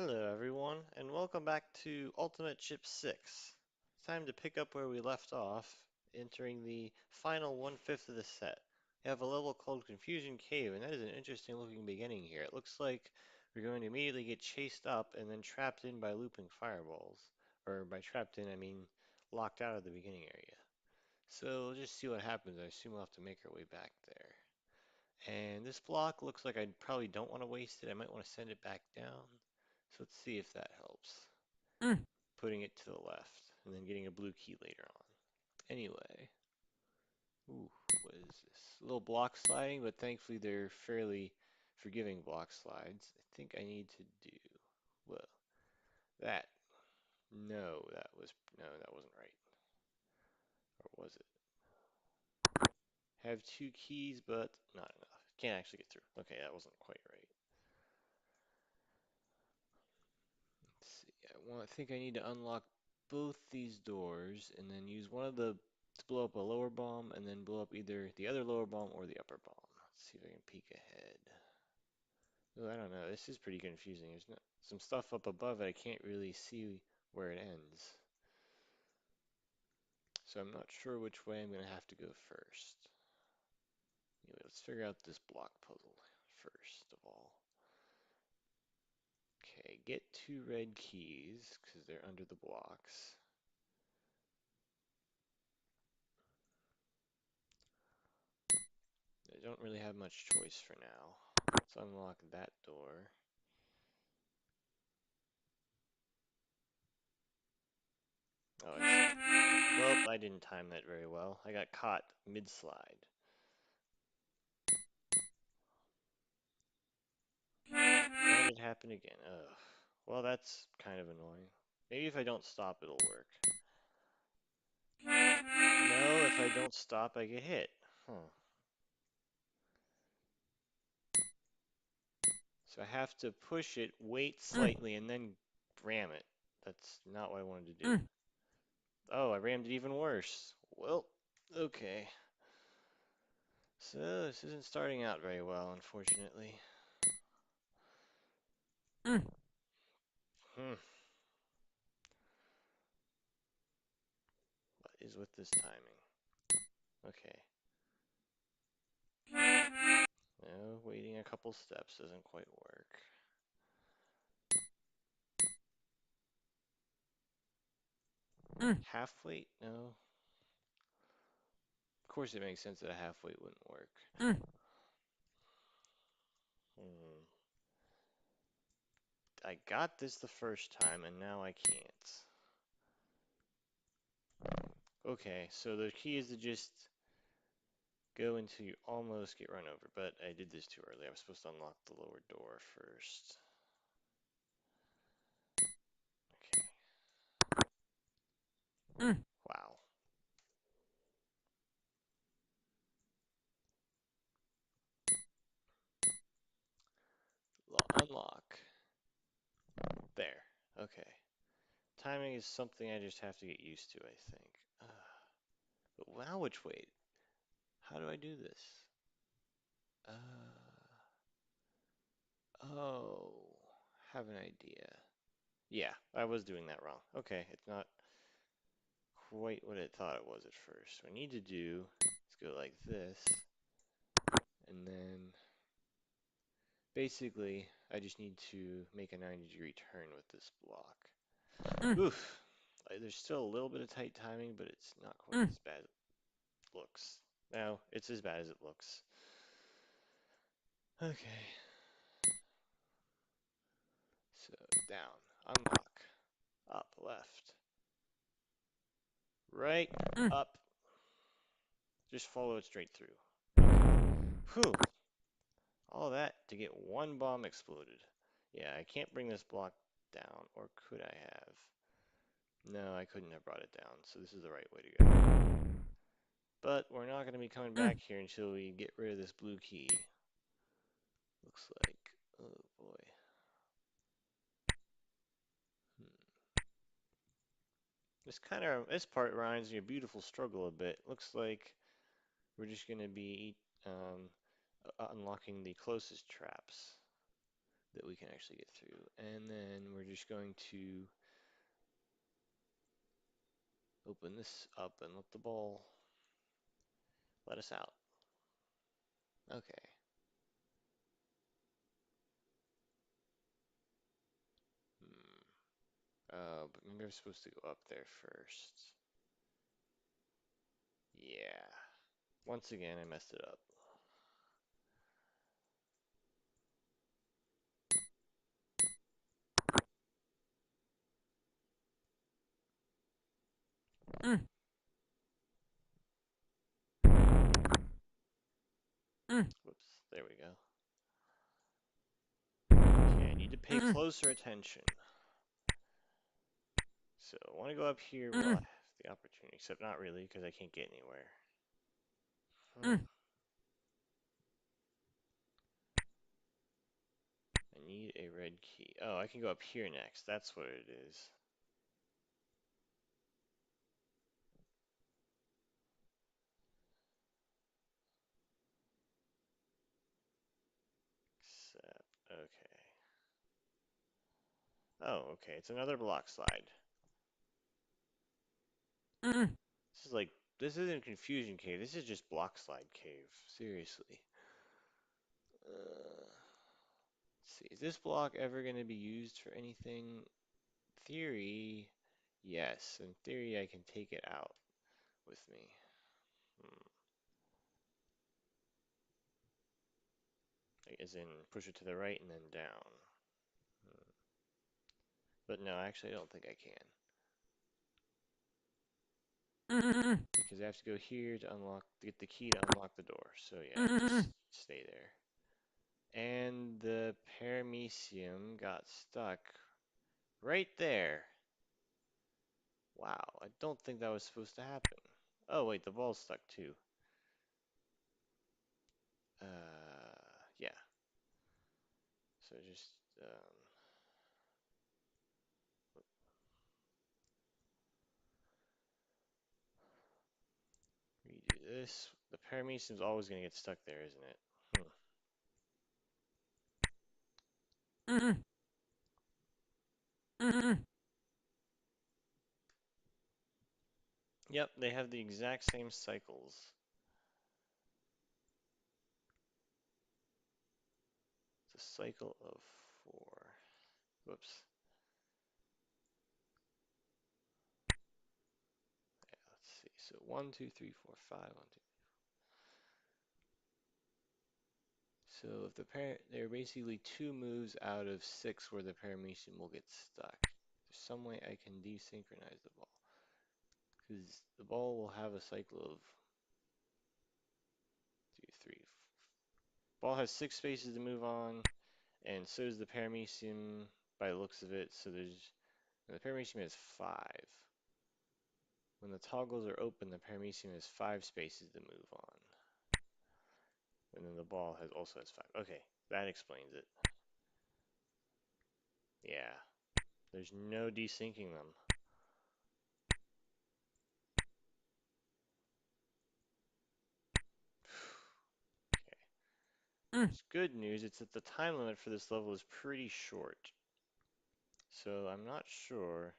Hello everyone, and welcome back to Ultimate Chip 6. It's time to pick up where we left off, entering the final one-fifth of the set. We have a level called Confusion Cave, and that is an interesting looking beginning here. It looks like we're going to immediately get chased up and then trapped in by looping fireballs. Or by trapped in, I mean locked out of the beginning area. So we'll just see what happens. I assume we'll have to make our way back there. And this block looks like I probably don't want to waste it. I might want to send it back down. So let's see if that helps. Mm. Putting it to the left and then getting a blue key later on. Anyway, ooh, what is this? A little block sliding, but thankfully they're fairly forgiving block slides. I think I need to do, well, that. No, that wasn't right. Or was it? Have two keys, but not enough. Can't actually get through. Okay, that wasn't quite right. Let's see. I think I need to unlock both these doors and then use one of the to blow up a lower bomb and then blow up either the other lower bomb or the upper bomb. Let's see if I can peek ahead. Oh, I don't know. This is pretty confusing. There's not, some stuff up above it. I can't really see where it ends. So I'm not sure which way I'm going to have to go first. Anyway, let's figure out this block puzzle first of all. Okay, get two red keys because they're under the blocks. I don't really have much choice for now. Let's unlock that door. Oh, I see. Well, I didn't time that very well. I got caught mid-slide. And it happened again. Ugh. Well, that's kind of annoying. Maybe if I don't stop, it'll work. No, if I don't stop, I get hit. Huh. So I have to push it, wait Mm. slightly, and then ram it. That's not what I wanted to do. Mm. Oh, I rammed it even worse. Well, okay. So this isn't starting out very well, unfortunately. Mm. Hmm. What is with this timing? Okay. No, waiting a couple steps doesn't quite work. Mm. Half weight? No. Of course it makes sense that a half weight wouldn't work. Mm. Hmm. I got this the first time and now I can't. Okay, so the key is to just go until you almost get run over, but I did this too early. I was supposed to unlock the lower door first. Okay. Mm. Wow. Unlock. There. Okay. Timing is something I just have to get used to, I think. But now which way? How do I do this? Uh, oh, have an idea. Yeah, I was doing that wrong. Okay, it's not quite what I thought it was at first. So I need to do is go like this, and then basically I just need to make a 90-degree turn with this block. Mm. Oof. There's still a little bit of tight timing, but it's not quite Mm. as bad as it looks. No, it's as bad as it looks. Okay, so down, unlock, up, left, right, Mm. up. Just follow it straight through. Okay. Whew. All that to get one bomb exploded. Yeah, I can't bring this block down, or could I have? No, I couldn't have brought it down, so this is the right way to go. But we're not going to be coming back Mm. here until we get rid of this blue key. Looks like. Oh boy. Hmm. This part reminds me of Beautiful Struggle a bit. Looks like we're just going to be unlocking the closest traps. that we can actually get through. And then we're just going to open this up and let the ball let us out. Okay. Hmm. But maybe I'm supposed to go up there first. Yeah. Once again, I messed it up. mm, mm, Whoops. There we go. Okay, I need to pay mm, closer attention. So I want to go up here while I mm, have the opportunity, except not really, because I can't get anywhere. Hmm. mm, I need a red key. Oh, I can go up here next. That's what it is. Except, okay. Oh, okay. It's another block slide. mm, This is like, this isn't Confusion Cave. This is just Block Slide Cave. Seriously. Let's see. Is this block ever going to be used for anything? Theory, yes. In theory, I can take it out with me. Hmm. As in, push it to the right and then down. Hmm. But no, actually, I don't think I can. mm, Because I have to go here to unlock, to get the key to unlock the door. So yeah, mm, just stay there. And the paramecium got stuck right there. Wow, I don't think that was supposed to happen. Oh wait, the ball's stuck too. Yeah. So just redo this. The paramecium's always gonna get stuck there, isn't it? Hmm. mm, mm, Yep, they have the exact same cycles. It's a cycle of 4. Whoops. Yeah, let's see. So 1, 2, 3, 4, 5. 1, 2. So if there are basically 2 moves out of 6 where the paramecium will get stuck. There's some way I can desynchronize the ball. Because the ball will have a cycle of 2, 3. Ball has 6 spaces to move on, and so does the paramecium by the looks of it. So the paramecium has 5. When the toggles are open, the paramecium has 5 spaces to move on. And then the ball also has 5. Okay, that explains it. Yeah, there's no desyncing them. Okay. mm, It's good news. It's that the time limit for this level is pretty short. So I'm not sure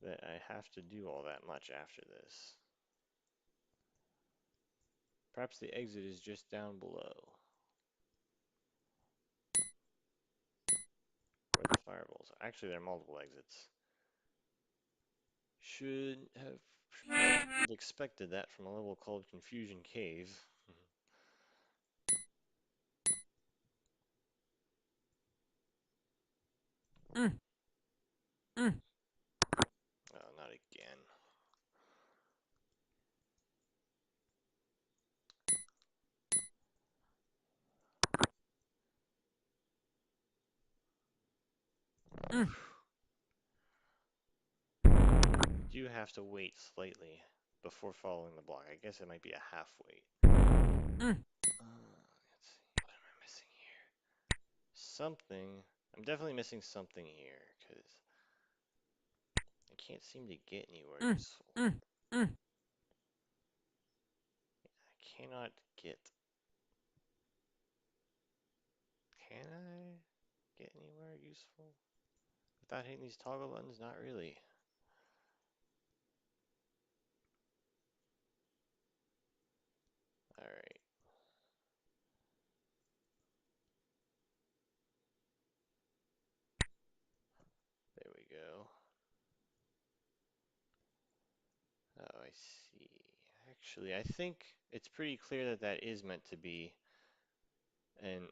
that I have to do all that much after this. Perhaps the exit is just down below, where the fireballs are. Actually, there are multiple exits. Should have expected that from a level called Confusion Cave. mm, mm, Oh, not again. mm, You do have to wait slightly before following the block. I guess it might be a half wait. mm. Let's see. What am I missing here? Something. I'm definitely missing something here because I can't seem to get anywhere Mm, useful. mm, mm, I cannot get. Can I? useful? Without hitting these toggle buttons? Not really. Alright, there we go. Oh, I see. Actually, I think it's pretty clear that that is meant to be, and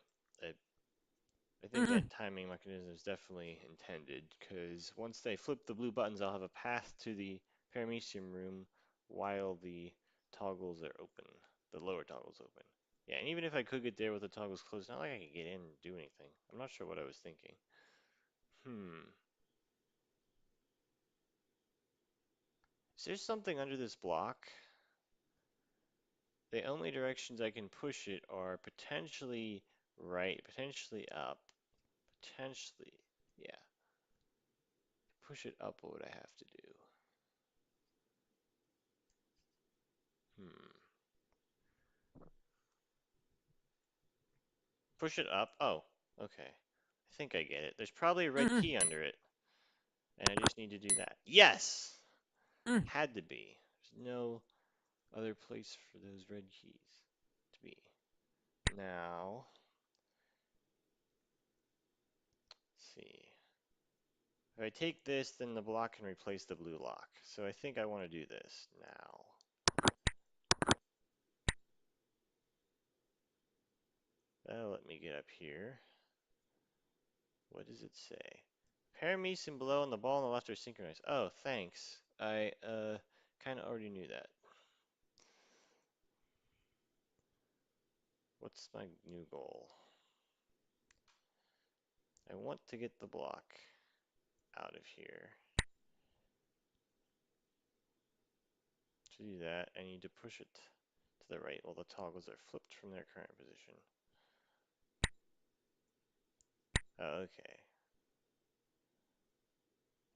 I think that timing mechanism is definitely intended, because once they flip the blue buttons, I'll have a path to the paramecium room while the toggles are open, the lower toggles open. Yeah, and even if I could get there with the toggles closed, not like I could get in and do anything. I'm not sure what I was thinking. Hmm. Is there something under this block? The only directions I can push it are potentially right, potentially up, potentially, yeah. Push it up, what would I have to do? Hmm. Push it up? Oh, okay. I think I get it. There's probably a red key under it, and I just need to do that. Yes! Had to be. There's no other place for those red keys to be. Now, let's see. If I take this, then the block can replace the blue lock. So I think I want to do this now. That'll let me get up here. What does it say? Paramecium below and the ball on the left are synchronized. Oh, thanks. I kind of already knew that. What's my new goal? I want to get the block out of here. To do that, I need to push it to the right while the toggles are flipped from their current position. Oh, okay.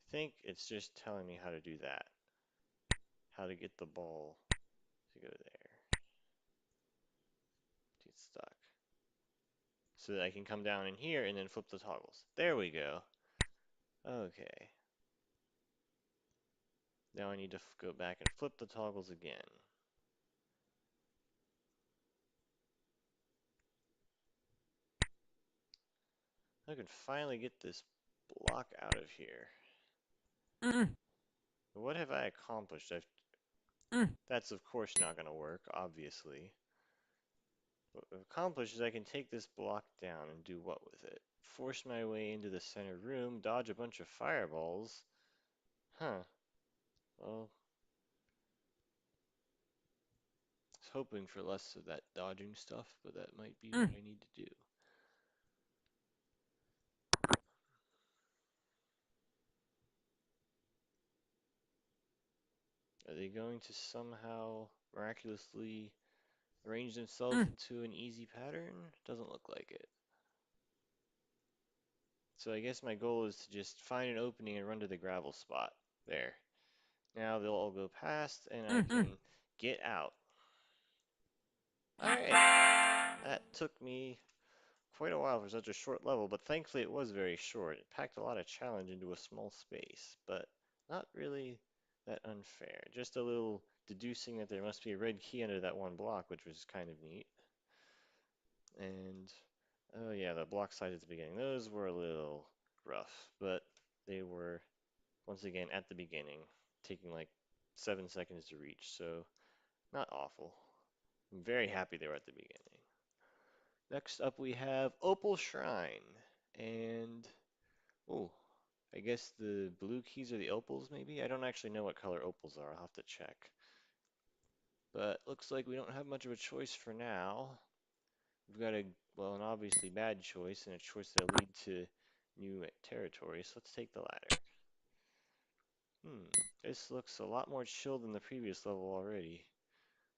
I think it's just telling me how to do that. How to get the ball to go there. To get stuck. So that I can come down in here and then flip the toggles. There we go. Okay. Now I need to go back and flip the toggles again. I can finally get this block out of here. What have I accomplished? That's of course not going to work, obviously. What I've accomplished is I can take this block down and do what with it? Force my way into the center room, dodge a bunch of fireballs. Huh. Well, I was hoping for less of that dodging stuff, but that might be what I need to do. Are they going to somehow miraculously arrange themselves into an easy pattern? Doesn't look like it. So I guess my goal is to just find an opening and run to the gravel spot. There. Now they'll all go past and I can get out. Alright. That took me quite a while for such a short level, but thankfully it was very short. It packed a lot of challenge into a small space, but not really that unfair. Just a little deducing that there must be a red key under that one block, which was kind of neat. And, oh yeah, the block sides at the beginning. Those were a little rough, but they were, once again, at the beginning, taking like 7 seconds to reach, so not awful. I'm very happy they were at the beginning. Next up we have Opal Shrine, and, oh, I guess the blue keys are the opals, maybe? I don't actually know what color opals are, I'll have to check. But looks like we don't have much of a choice for now. We've got well, an obviously bad choice and a choice that'll lead to new territory, so let's take the latter. This looks a lot more chill than the previous level already,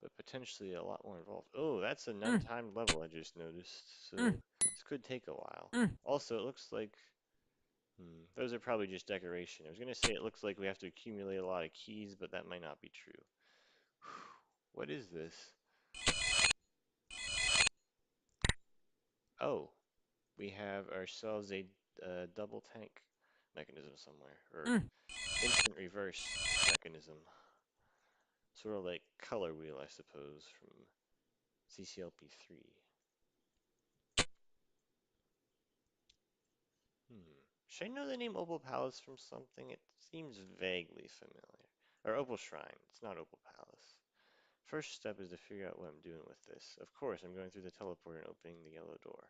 but potentially a lot more involved. Oh, that's an untimed level I just noticed, so this could take a while. Also, it looks like, those are probably just decoration. I was gonna say it looks like we have to accumulate a lot of keys, but that might not be true. What is this? Oh, we have ourselves a double tank mechanism somewhere, or mm, instant reverse mechanism. Sort of like color wheel, I suppose, from CCLP3. Should I know the name Opal Palace from something? It seems vaguely familiar. Or Opal Shrine. It's not Opal Palace. First step is to figure out what I'm doing with this. Of course, I'm going through the teleporter and opening the yellow door.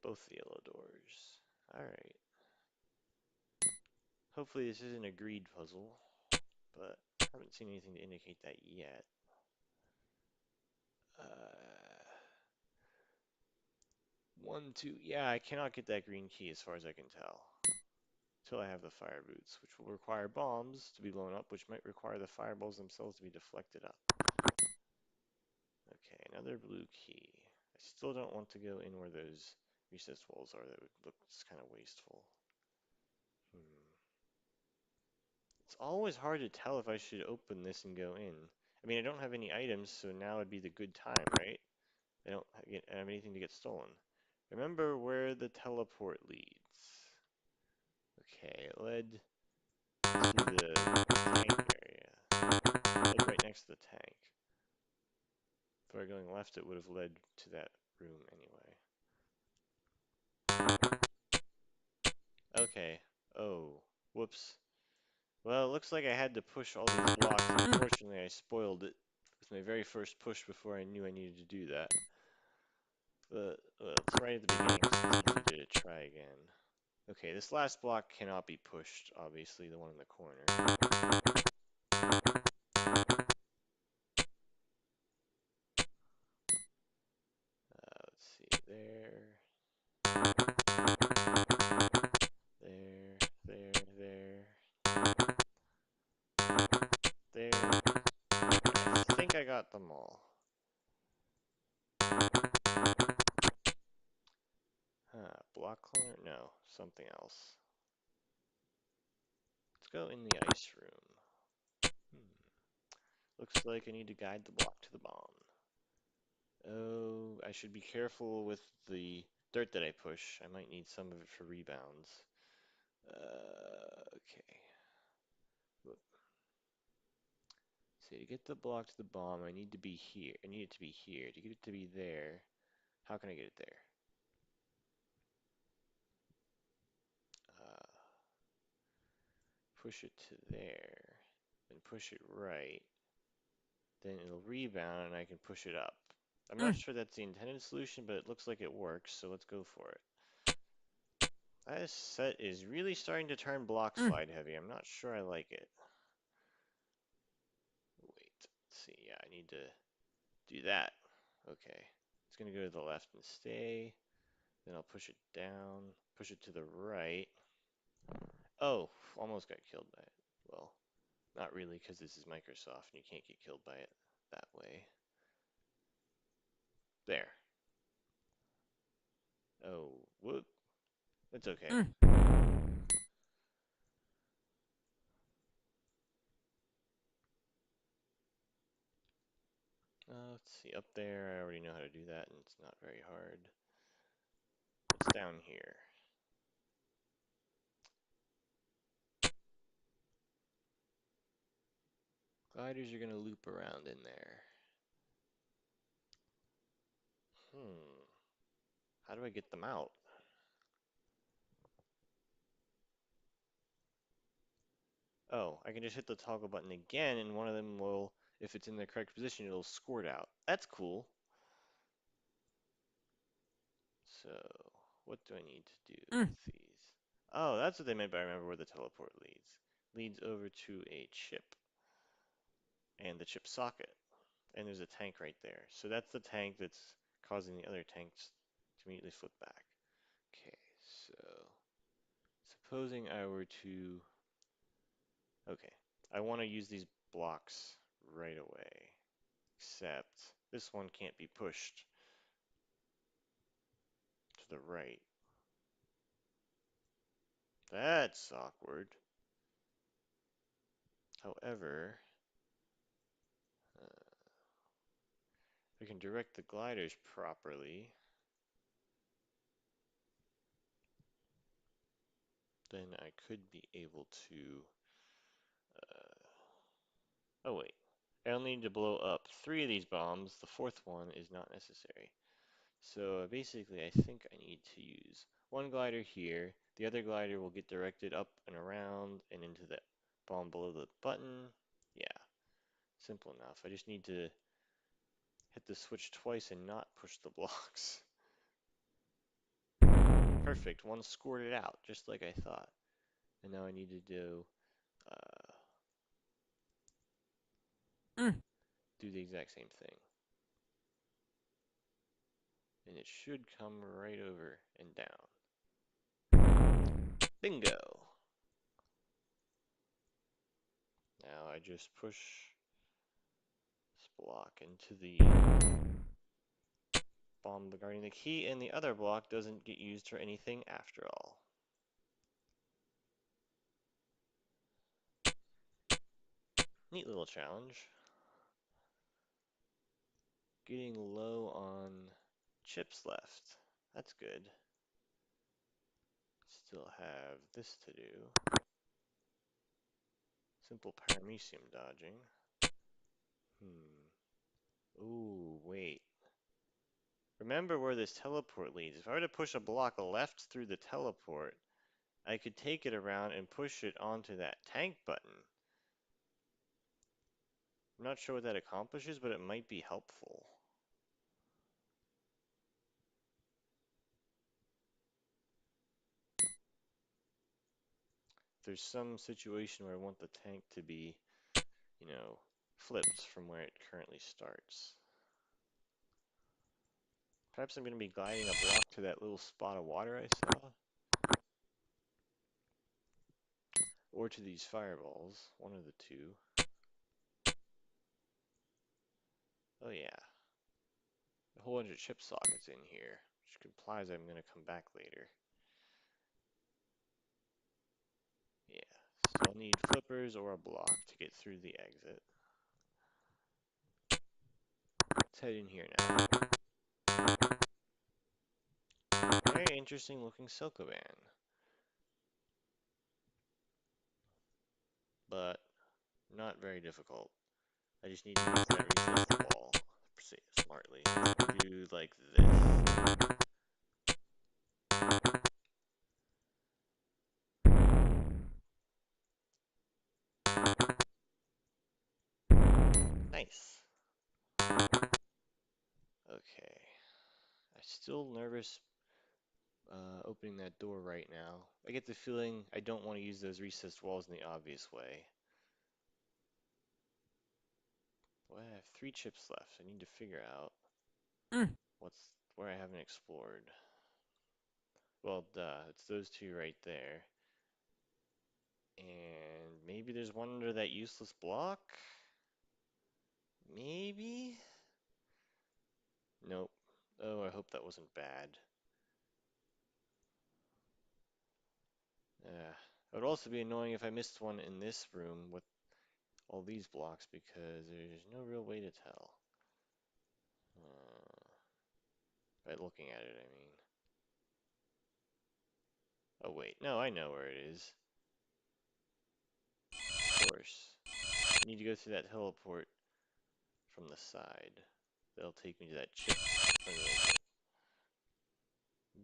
Both the yellow doors. Alright. Hopefully this isn't a greed puzzle, but I haven't seen anything to indicate that yet. One, two. Yeah, I cannot get that green key as far as I can tell. Until I have the fire boots, which will require bombs to be blown up, which might require the fireballs themselves to be deflected up. Okay, another blue key. I still don't want to go in where those recessed walls are. That would look kind of wasteful. It's always hard to tell if I should open this and go in. I mean, I don't have any items, so now would be the good time, right? I don't have anything to get stolen. Remember where the teleport leads. Okay, it led to the tank area. Led right next to the tank. If I were going left, it would have led to that room anyway. Okay. Oh, whoops. Well, it looks like I had to push all these blocks. mm, Unfortunately, I spoiled it with my very first push before I knew I needed to do that. But, well, it's right at the beginning, so it's easy to try again. Okay, this last block cannot be pushed, obviously, the one in the corner. Let's see, there, there. I think I got them all. Block cloner? No, something else. Let's go in the ice room. Looks like I need to guide the block to the bomb. Oh, I should be careful with the dirt that I push. I might need some of it for rebounds. Okay. Whoop. See, to get the block to the bomb, I need to be here. I need it to be here. To get it to be there, how can I get it there? Uh, push it to there, then push it right. Then it'll rebound and I can push it up. I'm not mm, sure that's the intended solution, but it looks like it works, so let's go for it. This set is really starting to turn block mm, slide heavy. I'm not sure I like it. Wait, let's see. Yeah, I need to do that. Okay. It's going to go to the left and stay. Then I'll push it down, push it to the right. Oh, almost got killed by it. Well, not really, because this is Microsoft and you can't get killed by it that way. There. Oh, whoop. It's okay. mm, Let's see, up there, I already know how to do that, and it's not very hard. What's down here? Gliders are going to loop around in there. How do I get them out? Oh, I can just hit the toggle button again, and one of them will, if it's in the correct position, it'll squirt out. That's cool. So, what do I need to do mm, with these? Oh, that's what they meant by remember where the teleport leads. Leads over to a chip and the chip socket. And there's a tank right there. So that's the tank that's causing the other tanks to immediately flip back. Okay, so supposing I were to, okay, I want to use these blocks right away, except this one can't be pushed to the right. That's awkward. However, uh, we can direct the gliders properly. then I could be able to, uh, oh wait, I only need to blow up 3 of these bombs. The 4th one is not necessary. So basically, I think I need to use one glider here. The other glider will get directed up and around and into the bomb below the button. Yeah, simple enough. I just need to hit the switch twice and not push the blocks. Perfect, one squirted out, just like I thought. And now I need to uh, do the exact same thing. And it should come right over and down. Bingo! Now I just push this block into the bomb guarding the key, and the other block doesn't get used for anything after all. Neat little challenge. Getting low on chips left. That's good. Still have this to do. Simple paramecium dodging. Ooh, wait. Remember where this teleport leads. If I were to push a block left through the teleport, I could take it around and push it onto that tank button. I'm not sure what that accomplishes, but it might be helpful. If there's some situation where I want the tank to be, flipped from where it currently starts. Perhaps I'm going to be gliding a block to that little spot of water I saw. Or to these fireballs, one of the two. Oh yeah, a whole bunch of chip sockets in here, which implies I'm going to come back later. Yeah, so I'll need flippers or a block to get through the exit. Let's head in here now. Very interesting looking Silkoban. But not very difficult. I just need to use that recessed wall smartly. Do like this. Nice. Okay. I'm still nervous opening that door right now. I get the feeling I don't want to use those recessed walls in the obvious way. Well, I have 3 chips left. I need to figure out where I haven't explored. Well, duh, it's those 2 right there. And maybe there's one under that useless block? Maybe? Nope. Oh, I hope that wasn't bad. It would also be annoying if I missed one in this room with all these blocks because there's no real way to tell. By looking at it, I mean. Oh wait, no, I know where it is. Of course. I need to go through that teleport from the side. That'll take me to that chip from the exit.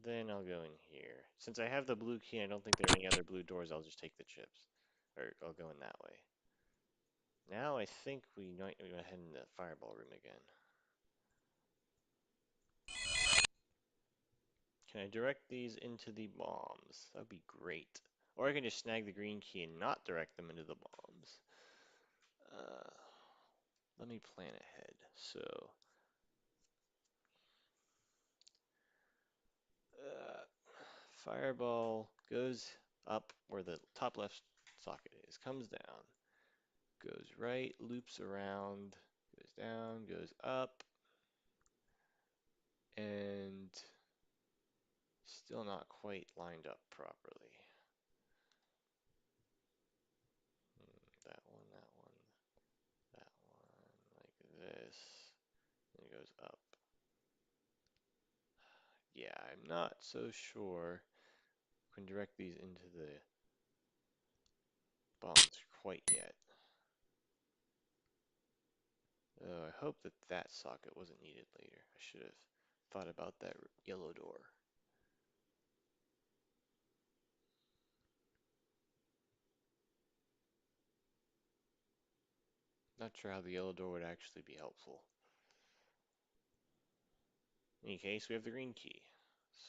Then I'll go in here. Since I have the blue key and I don't think there are any other blue doors, I'll just take the chips. Or I'll go in that way. Now I think we might head in the fireball room again. Can I direct these into the bombs? That would be great. Or I can just snag the green key and not direct them into the bombs. Uh, Let me plan ahead. So, uh, fireball goes up where the top left socket is, comes down, goes right, loops around, goes down, goes up, and still not quite lined up properly. That one, that one, that one, like this, and it goes up. Yeah, I'm not so sure. I can direct these into the bombs quite yet. Oh, I hope that that socket wasn't needed later. I should have thought about that yellow door. Not sure how the yellow door would actually be helpful. In any case, we have the green key.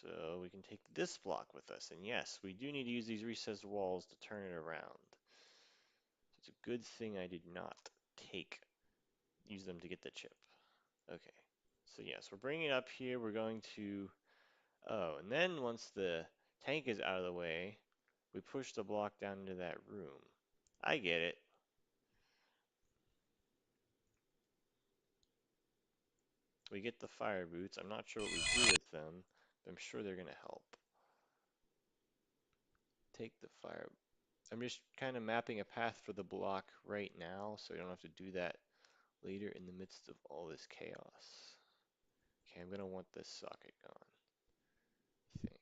So we can take this block with us. And yes, we do need to use these recessed walls to turn it around. So it's a good thing I did not use them to get the chip. Okay. So yes, we're bringing it up here. We're going to, oh, and then once the tank is out of the way, we push the block down into that room. I get it. We get the fire boots. I'm not sure what we do with them, but I'm sure they're gonna help. Take the fire. I'm just kind of mapping a path for the block right now, so we don't have to do that later in the midst of all this chaos. Okay, I'm gonna want this socket gone, I think.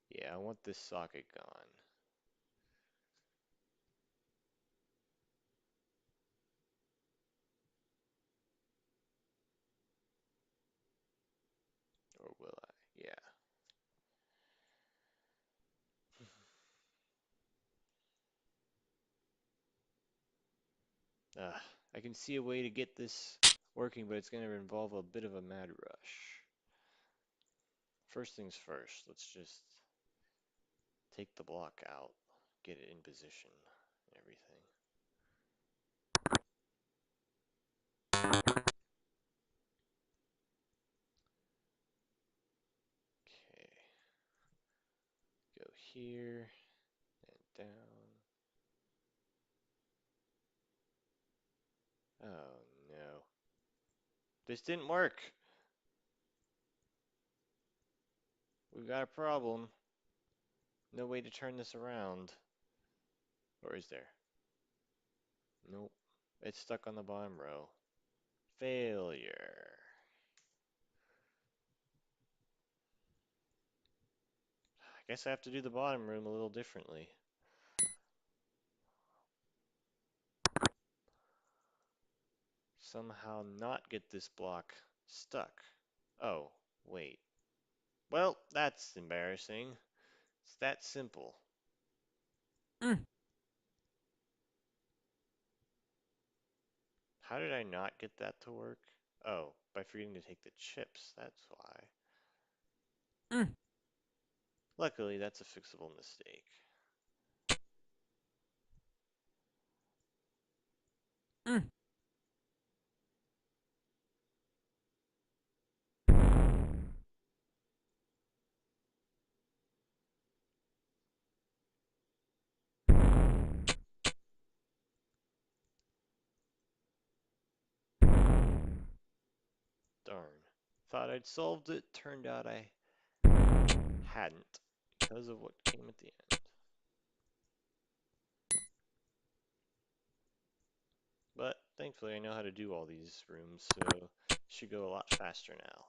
Yeah, I want this socket gone. Or will I? Yeah. I can see a way to get this working, but it's going to involve a bit of a mad rush. First things first, let's just take the block out, get it in position, and everything. Okay, go here and down. Oh no. This didn't work. We've got a problem. No way to turn this around. Or is there? Nope. It's stuck on the bottom row. Failure. I guess I have to do the bottom room a little differently. Somehow not get this block stuck. Oh, wait. Well, that's embarrassing. It's that simple. Mm. How did I not get that to work? Oh, by forgetting to take the chips, that's why. Mm. Luckily, that's a fixable mistake. Mm. Darn. Thought I'd solved it, turned out I hadn't because of what came at the end. But thankfully I know how to do all these rooms, so it should go a lot faster now.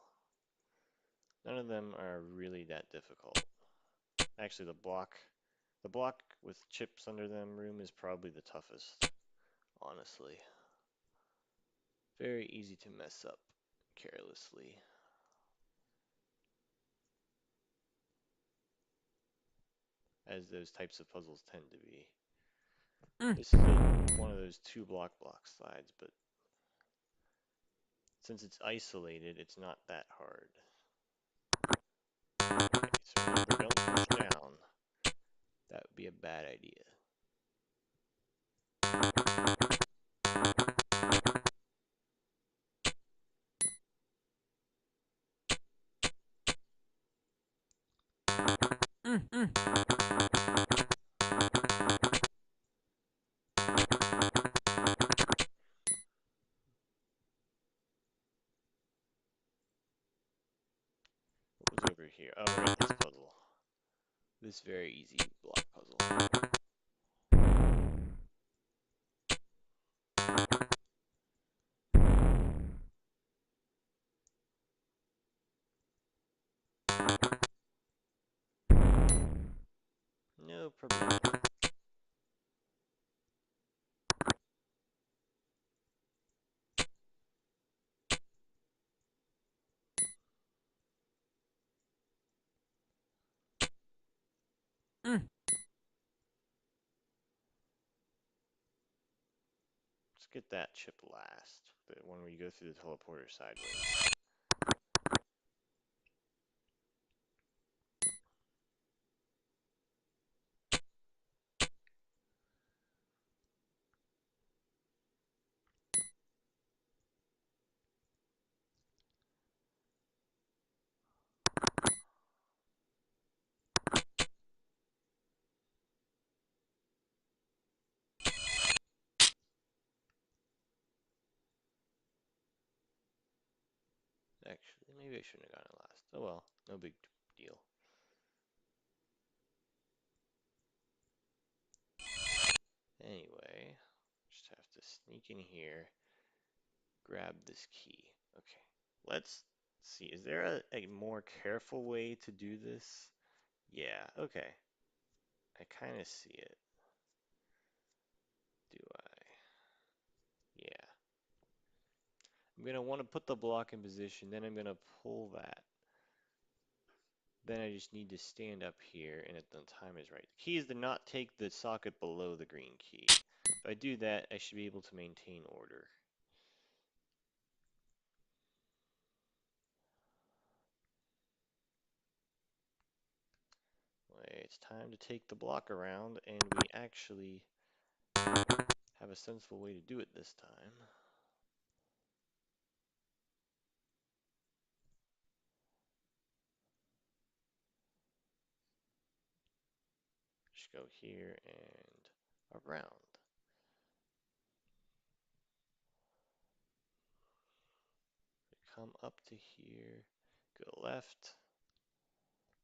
None of them are really that difficult. Actually, the block with chips under them room is probably the toughest, honestly. Very easy to mess up carelessly, as those types of puzzles tend to be. Mm. This is one of those two block slides, but since it's isolated, it's not that hard. Okay, so remember, don't push down. That would be a bad idea. Mm. Mm. What was over here? Oh, right, this puzzle. This very easy block puzzle. no problemo. mm. Let's get that chip last. The one where you go through the teleporter sideways. Actually, maybe I shouldn't have gotten it last. Oh well, no big deal. Anyway, just have to sneak in here, grab this key. Okay, let's see. Is there a more careful way to do this? Yeah, okay. I kind of see it. Do I? Yeah. I'm going to want to put the block in position, then I'm going to pull that. Then I just need to stand up here, and if the time is right. The key is to not take the socket below the green key. If I do that, I should be able to maintain order. Wait, it's time to take the block around, and we actually have a sensible way to do it this time. Just go here and around. Come up to here, go left,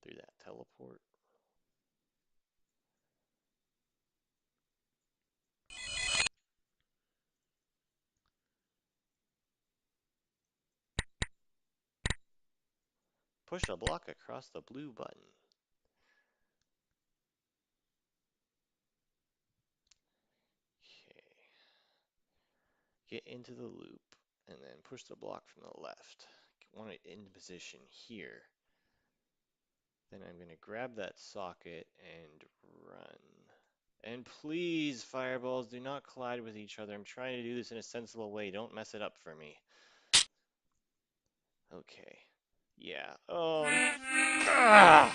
through that teleport. Push a block across the blue button. Okay. Get into the loop, and then push the block from the left. Want it in position here. Then I'm going to grab that socket and run. And please, fireballs, do not collide with each other. I'm trying to do this in a sensible way. Don't mess it up for me. Okay. Yeah. Oh. Ah!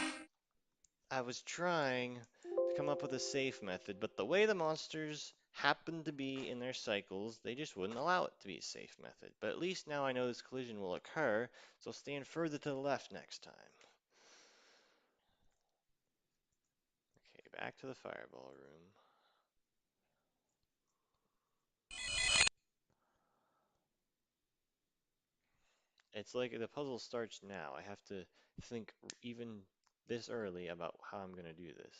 I was trying to come up with a safe method, but the way the monsters happened to be in their cycles, they just wouldn't allow it to be a safe method. But at least now I know this collision will occur, so I'll stand further to the left next time. Okay, back to the fireball room. It's like the puzzle starts now. I have to think even this early about how I'm going to do this.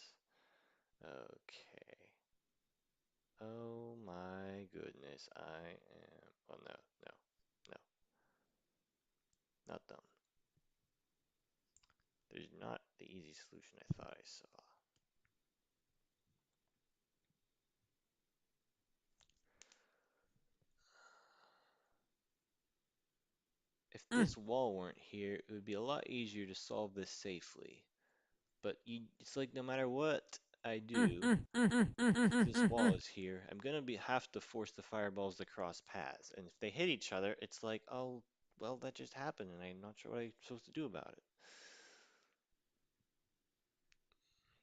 Okay. Oh my goodness, I am... Oh no, no, no, not done. There's not the easy solution I thought I saw. If Mm, this wall weren't here, it would be a lot easier to solve this safely. But it's like no matter what I do, since this wall is here, I'm gonna have to force the fireballs to cross paths. And if they hit each other, it's like, oh, well, that just happened, and I'm not sure what I'm supposed to do about it.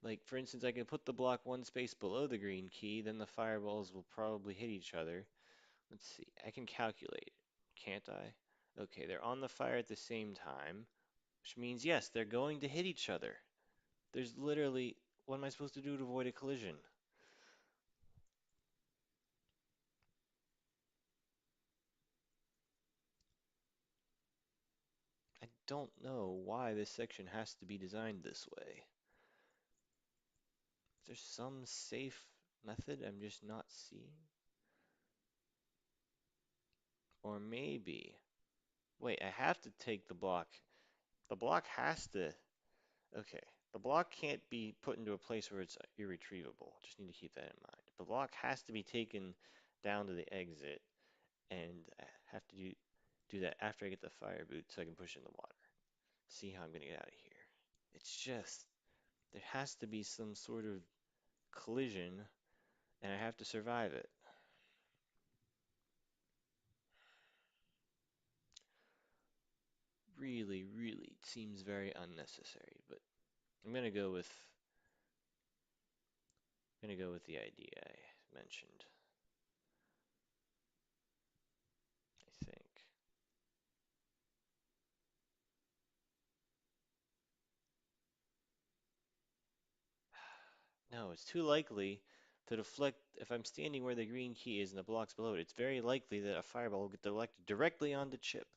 Like, for instance, I can put the block one space below the green key, then the fireballs will probably hit each other. Let's see, I can calculate, can't I? Okay, they're on the fire at the same time, which means, yes, they're going to hit each other. There's literally, what am I supposed to do to avoid a collision? I don't know why this section has to be designed this way. Is there some safe method I'm just not seeing? Or maybe, wait, I have to take the block. The block has to, okay. The block can't be put into a place where it's irretrievable. Just need to keep that in mind. The block has to be taken down to the exit, and I have to do that after I get the fire boot so I can push in the water. See how I'm gonna get out of here. It's just, there has to be some sort of collision, and I have to survive it. Really, really seems very unnecessary, but I'm gonna go with the idea I mentioned, I think. No, it's too likely to deflect if I'm standing where the green key is and the block's below it. It's very likely that a fireball will get deflected directly onto Chip.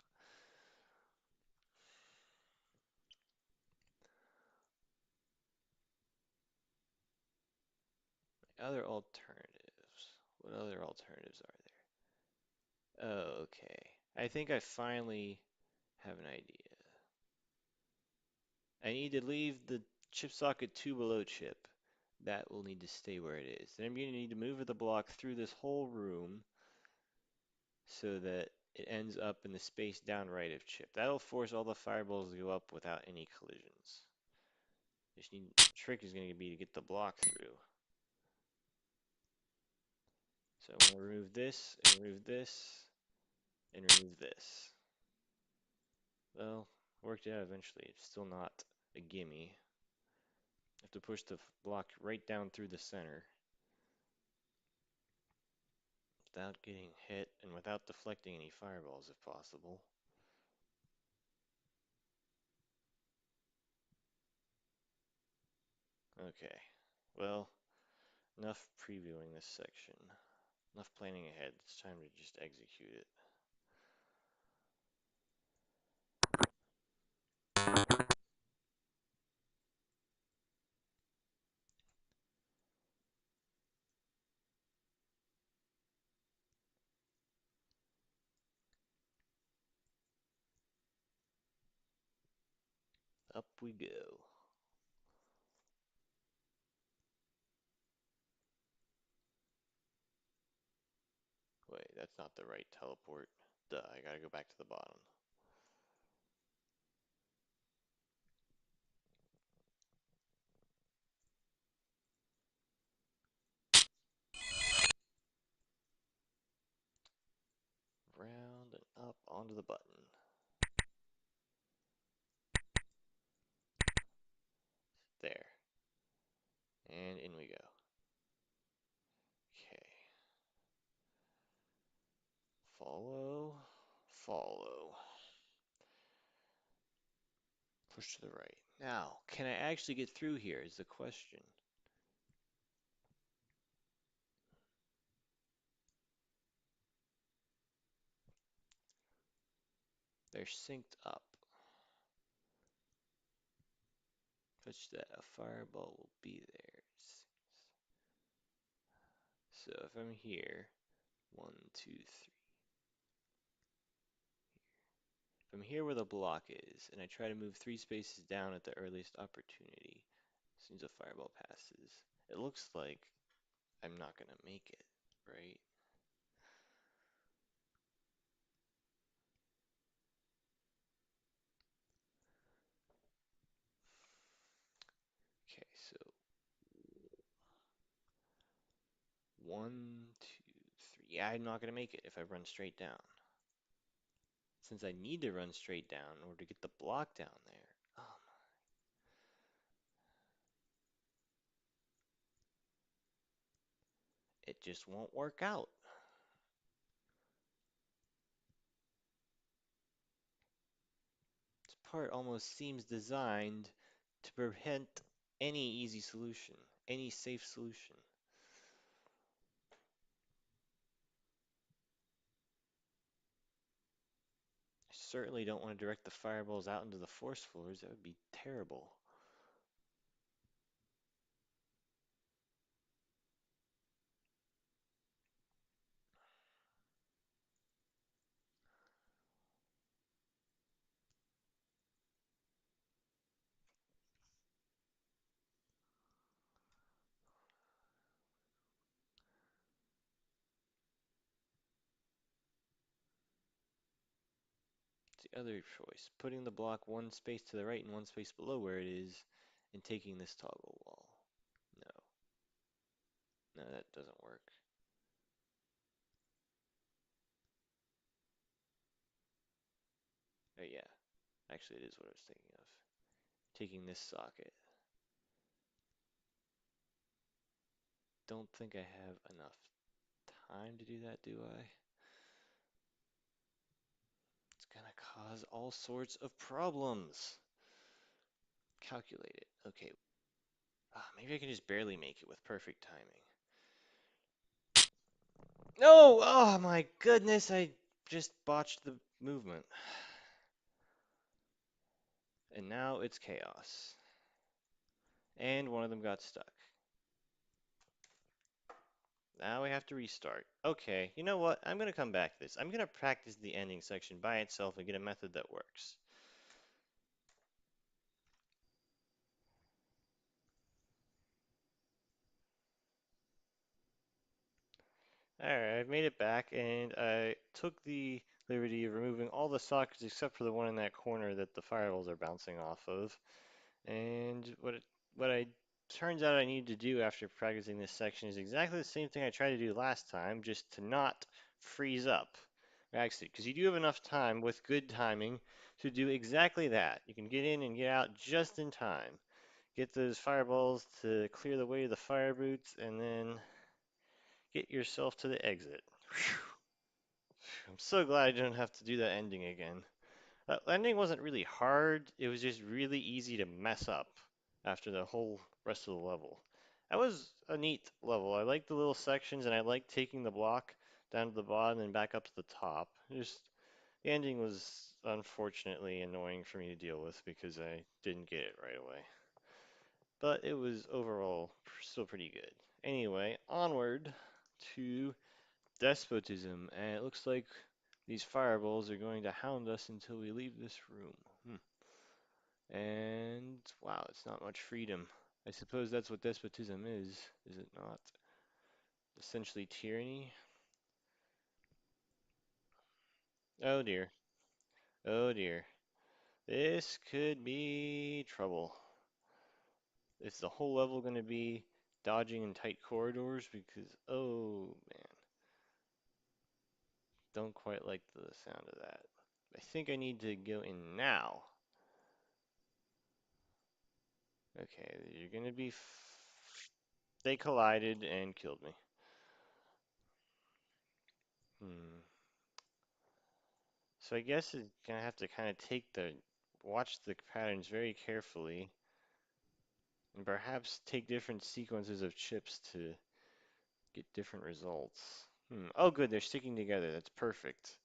Other alternatives. What other alternatives are there? Oh, okay. I think I finally have an idea. I need to leave the chip socket 2 below chip. That will need to stay where it is. Then I'm going to need to move the block through this whole room so that it ends up in the space down right of chip. That'll force all the fireballs to go up without any collisions. Just need, trick is going to be to get the block through. So I'm going to remove this, and remove this, and remove this. Well, worked out eventually. It's still not a gimme. I have to push the block right down through the center without getting hit and without deflecting any fireballs if possible. Okay, well, enough previewing this section. Enough planning ahead. It's time to just execute it. Up we go. Wait, that's not the right teleport. Duh, I gotta go back to the bottom. Round and up onto the button. There. And in we go. Okay. Follow. Follow. Push to the right. Now, can I actually get through here is the question. They're synced up, such that a fireball will be there. So if I'm here, one, two, three. If I'm here where the block is, and I try to move 3 spaces down at the earliest opportunity, as soon as a fireball passes, it looks like I'm not gonna make it, right? Okay, so 1, 2, 3. Yeah, I'm not gonna make it if I run straight down. Since I need to run straight down in order to get the block down there. Oh, it just won't work out. This part almost seems designed to prevent any easy solution, any safe solution. I certainly don't want to direct the fireballs out into the force floors. That would be terrible. the other choice? Putting the block one space to the right and one space below where it is, and taking this toggle wall. No, that doesn't work. Oh yeah, actually it is what I was thinking of. Taking this socket. Don't think I have enough time to do that, do I? It's gonna cause all sorts of problems. Calculate it. Okay. Maybe I can just barely make it with perfect timing. No! Oh my goodness, I just botched the movement. And now it's chaos. And one of them got stuck. Now we have to restart. Okay, you know what? I'm gonna come back to this. I'm gonna practice the ending section by itself and get a method that works. Alright, I've made it back and I took the liberty of removing all the sockets except for the one in that corner that the fireballs are bouncing off of. And what I turns out I need to do after practicing this section is exactly the same thing I tried to do last time, just to not freeze up. Actually, because you do have enough time with good timing to do exactly that. You can get in and get out just in time. Get those fireballs to clear the way of the fire boots, and then get yourself to the exit. Whew. I'm so glad I didn't have to do that ending again. That ending wasn't really hard, it was just really easy to mess up after the whole rest of the level. That was a neat level. I liked the little sections and I liked taking the block down to the bottom and back up to the top. Just the ending was unfortunately annoying for me to deal with because I didn't get it right away. But it was overall still pretty good. Anyway, onward to despotism, and it looks like these fireballs are going to hound us until we leave this room. And wow, it's not much freedom. I suppose that's what despotism is it not? Essentially tyranny? Oh dear. Oh dear. This could be trouble. Is the whole level going to be dodging in tight corridors? Because, oh man, don't quite like the sound of that. I think I need to go in now. Okay, you're going to be. They collided and killed me. Hmm. So I guess it's gonna have to kind of watch the patterns very carefully, and perhaps take different sequences of chips to get different results. Oh, good, they're sticking together. That's perfect.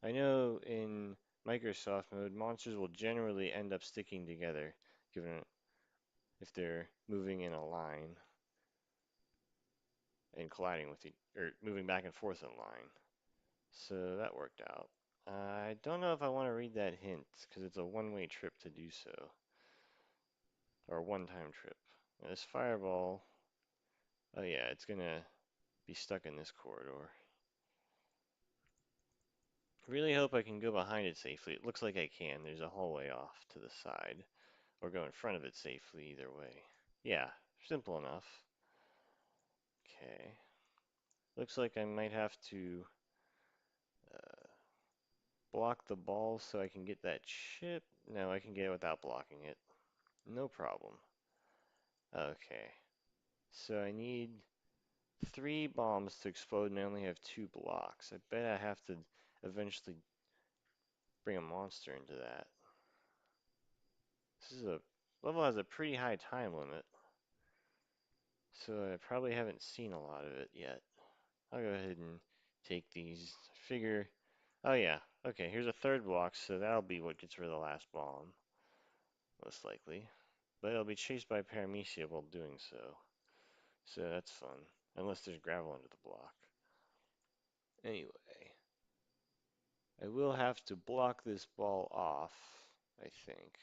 I know in Microsoft mode, monsters will generally end up sticking together, given if they're moving in a line and colliding with each, or moving back and forth in line. So that worked out. I don't know if I want to read that hint, because it's a one-way trip to do so. Or a one-time trip. Now this fireball, oh yeah, it's gonna be stuck in this corridor. Really hope I can go behind it safely. It looks like I can. There's a hallway off to the side. Or go in front of it safely, either way. Yeah, simple enough. Okay. Looks like I might have to uh, block the ball so I can get that chip. No, I can get it without blocking it. No problem. Okay. So I need 3 bombs to explode and I only have 2 blocks. I bet I have to eventually bring a monster into that. This is a level has a pretty high time limit, so I probably haven't seen a lot of it yet. I'll go ahead and take these. Figure, oh yeah, okay, here's a third block, so that'll be what gets rid of the last bomb, most likely. But it'll be chased by Paramecia while doing so. So that's fun, unless there's gravel under the block. Anyway, I will have to block this ball off, I think,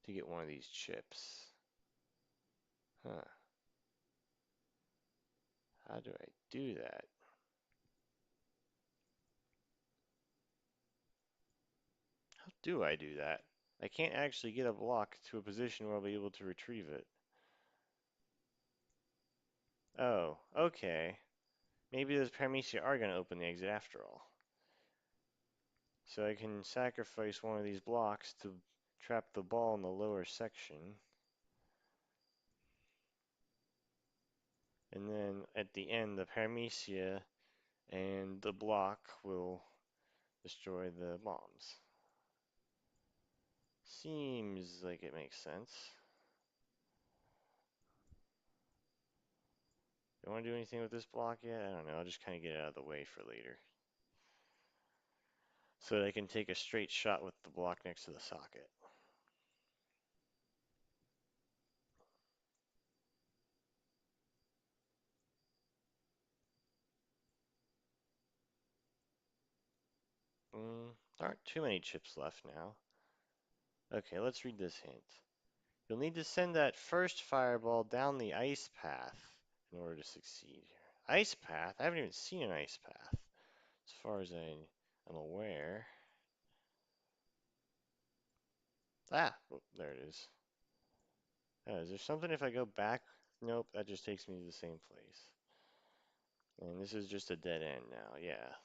to get one of these chips. Huh. How do I do that? do I do that? I can't actually get a block to a position where I'll be able to retrieve it. Oh, okay. Maybe those paramecia are going to open the exit after all. So I can sacrifice one of these blocks to trap the ball in the lower section. And then at the end, the paramecia and the block will destroy the bombs. Seems like it makes sense. Do I want to do anything with this block yet? I don't know. I'll just kind of get it out of the way for later. So that I can take a straight shot with the block next to the socket. There aren't too many chips left now. Okay, let's read this hint. You'll need to send that first fireball down the ice path in order to succeed here. Ice path? I haven't even seen an ice path, as far as I'm aware. Ah, oh, there it is. Is there something if I go back? Nope, that just takes me to the same place. And this is just a dead end now, yeah.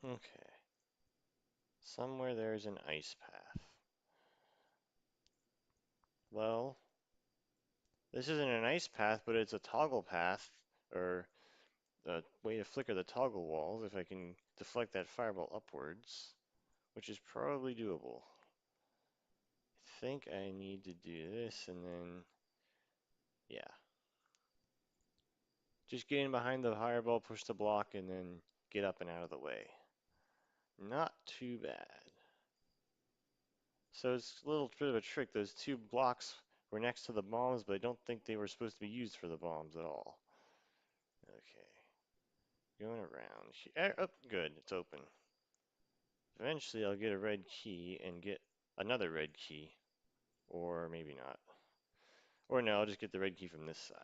Okay. Somewhere there's an ice path. Well, this isn't an ice path, but it's a toggle path, or a way to flicker the toggle walls if I can deflect that fireball upwards, which is probably doable. I think I need to do this and then, yeah. Just get in behind the fireball, push the block, and then get up and out of the way. Not too bad. So it's a little bit of a trick. Those two blocks were next to the bombs, but I don't think they were supposed to be used for the bombs at all. Okay. Going around here. Oh, good. It's open. Eventually I'll get a red key and get another red key. Or maybe not. Or no, I'll just get the red key from this side.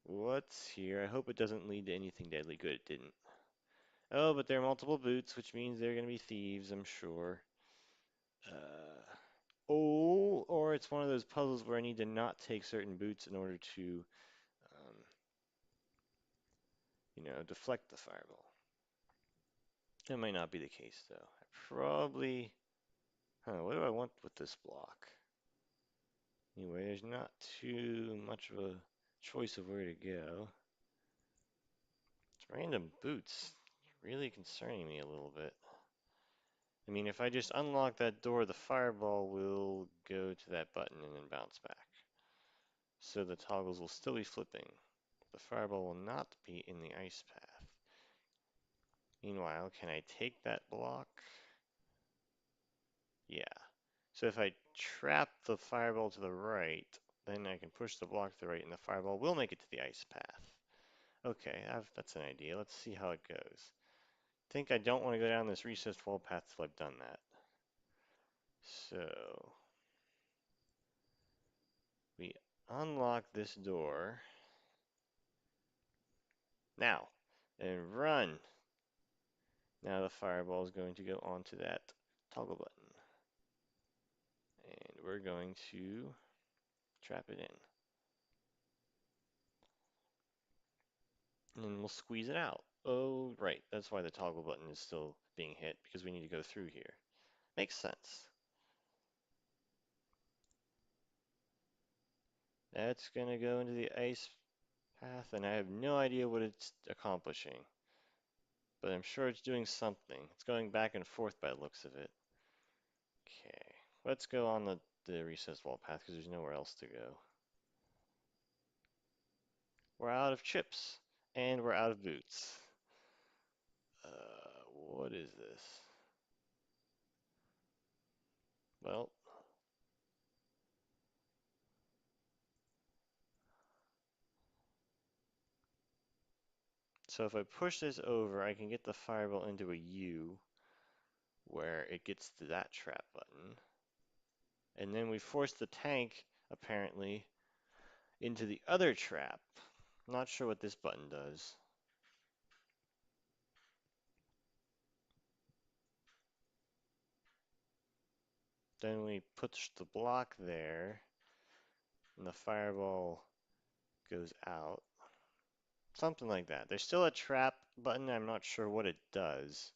What's here? I hope it doesn't lead to anything deadly. Good, it didn't. Oh, but there are multiple boots, which means they're going to be thieves, I'm sure. Oh, or it's one of those puzzles where I need to not take certain boots in order to, um, deflect the fireball. That might not be the case, though. I probably... what do I want with this block? Anyway, there's not too much of a choice of where to go. It's random boots. Really concerning me a little bit. I mean, if I just unlock that door, the fireball will go to that button and then bounce back. So the toggles will still be flipping. The fireball will not be in the ice path. Meanwhile, can I take that block? Yeah. So if I trap the fireball to the right, then I can push the block to the right and the fireball will make it to the ice path. Okay, that's an idea. Let's see how it goes. I think I don't want to go down this recessed wall path till I've done that. So we unlock this door. Now, and run. Now the fireball is going to go onto that toggle button. And we're going to trap it in. And then we'll squeeze it out. Oh, right. That's why the toggle button is still being hit, because we need to go through here. Makes sense. That's going to go into the ice path, and I have no idea what it's accomplishing. But I'm sure it's doing something. It's going back and forth by the looks of it. Okay. Let's go on the recessed wall path, because there's nowhere else to go. We're out of chips, and we're out of boots. What is this? Well, so if I push this over, I can get the fireball into a U where it gets to that trap button. And then we forced the tank, apparently, into the other trap. Not sure what this button does. Then we push the block there, and the fireball goes out. Something like that. There's still a trap button. I'm not sure what it does,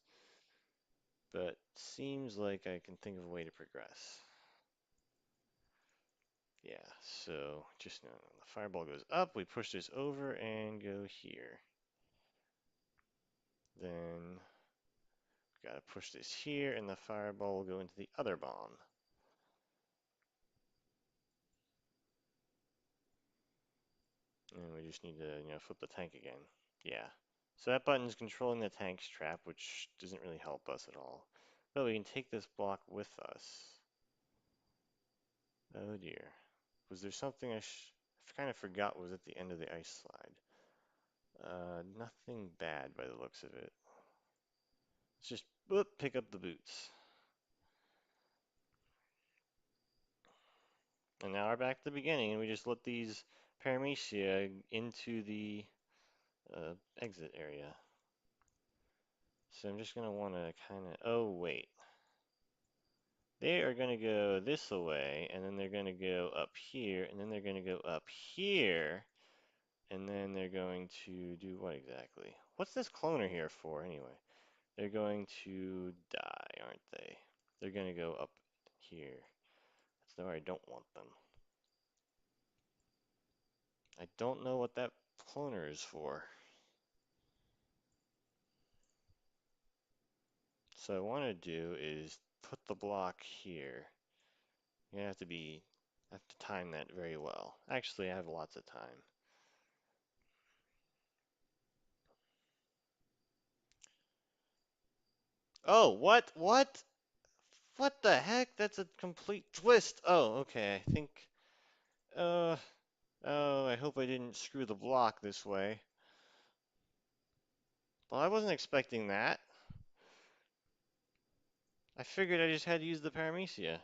but seems like I can think of a way to progress. Yeah, so just know the fireball goes up. We push this over and go here. Then gotta push this here, and the fireball will go into the other bomb. And we just need to, flip the tank again. Yeah. So that button is controlling the tank's trap, which doesn't really help us at all. But we can take this block with us. Oh dear. Was there something I kind of forgot was at the end of the ice slide? Nothing bad by the looks of it. Let's just pick up the boots. And now we're back to the beginning, and we just let these paramecia into the exit area. So I'm just gonna want to kind of, oh wait. They are gonna go this way, and then they're gonna go up here, and then they're gonna go up here, and then they're going to do what exactly? What's this cloner here for anyway? They're going to die, aren't they? They're gonna go up here. That's where I don't want them. I don't know what that cloner is for. So what I want to do is put the block here. You have to I have to time that very well. Actually, I have lots of time. Oh, what? What? What the heck? That's a complete twist. Oh, okay. I think, uh, oh, I hope I didn't screw the block this way. Well, I wasn't expecting that. I figured I just had to use the paramecia,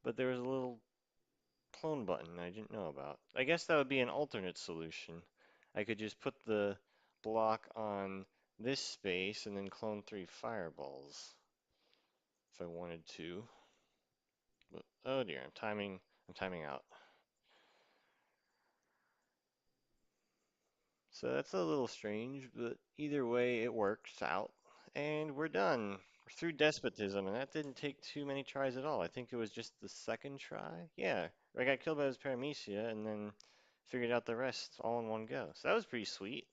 but there was a little clone button I didn't know about. I guess that would be an alternate solution. I could just put the block on this space and then clone 3 fireballs if I wanted to. But, oh dear, I'm timing out. So that's a little strange, but either way it works out. And we're done. We're through despotism, and that didn't take too many tries at all. I think it was just the second try. Yeah, I got killed by his paramecia and then figured out the rest all in one go. So that was pretty sweet.